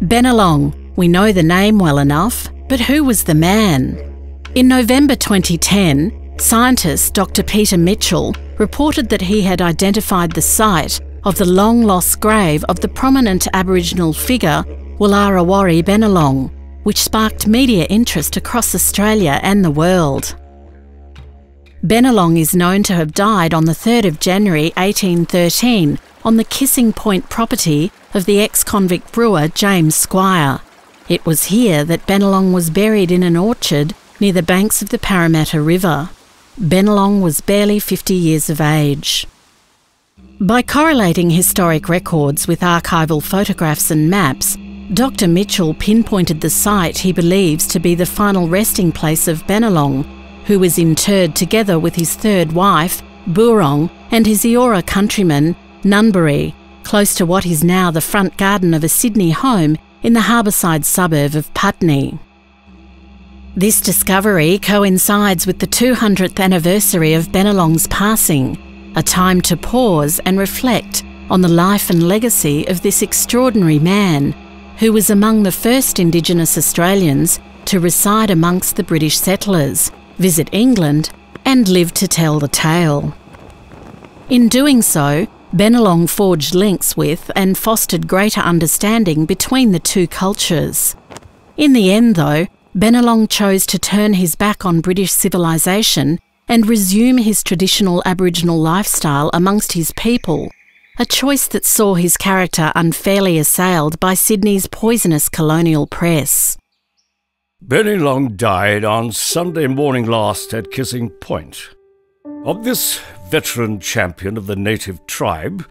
Bennelong. We know the name well enough, but who was the man? In November 2010, scientist Dr. Peter Mitchell reported that he had identified the site of the long-lost grave of the prominent Aboriginal figure Wulawari Bennelong, which sparked media interest across Australia and the world. Bennelong is known to have died on the 3rd of January 1813 on the Kissing Point property of the ex-convict brewer James Squire. It was here that Bennelong was buried in an orchard near the banks of the Parramatta River. Bennelong was barely 50 years of age. By correlating historic records with archival photographs and maps, Dr. Mitchell pinpointed the site he believes to be the final resting place of Bennelong, who was interred together with his third wife, Burong, and his Eora countryman, Nunbury, close to what is now the front garden of a Sydney home in the harbourside suburb of Putney. This discovery coincides with the 200th anniversary of Bennelong's passing, a time to pause and reflect on the life and legacy of this extraordinary man, who was among the first Indigenous Australians to reside amongst the British settlers, visit England, and live to tell the tale. In doing so, Bennelong forged links with and fostered greater understanding between the two cultures. In the end, though, Bennelong chose to turn his back on British civilization and resume his traditional Aboriginal lifestyle amongst his people, a choice that saw his character unfairly assailed by Sydney's poisonous colonial press. Bennelong died on Sunday morning last at Kissing Point. Of this veteran champion of the native tribe,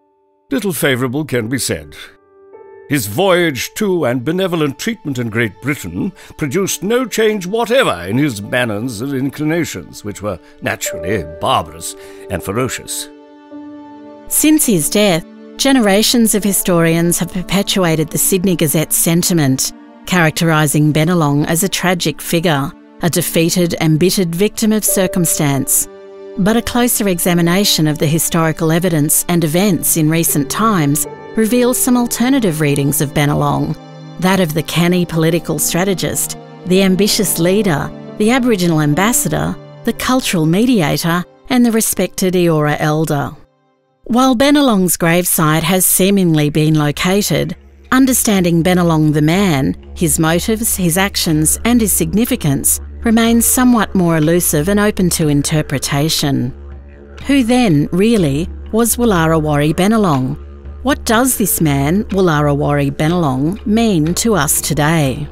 little favourable can be said. His voyage to and benevolent treatment in Great Britain produced no change whatever in his manners and inclinations, which were naturally barbarous and ferocious. Since his death, generations of historians have perpetuated the Sydney Gazette's sentiment, characterising Bennelong as a tragic figure, a defeated, embittered victim of circumstance. But a closer examination of the historical evidence and events in recent times reveals some alternative readings of Bennelong, that of the canny political strategist, the ambitious leader, the Aboriginal ambassador, the cultural mediator, and the respected Eora elder. While Bennelong's gravesite has seemingly been located, understanding Bennelong the man, his motives, his actions, and his significance remains somewhat more elusive and open to interpretation. Who then, really, was Wulawari Bennelong? What does this man, Wulawari Bennelong, mean to us today?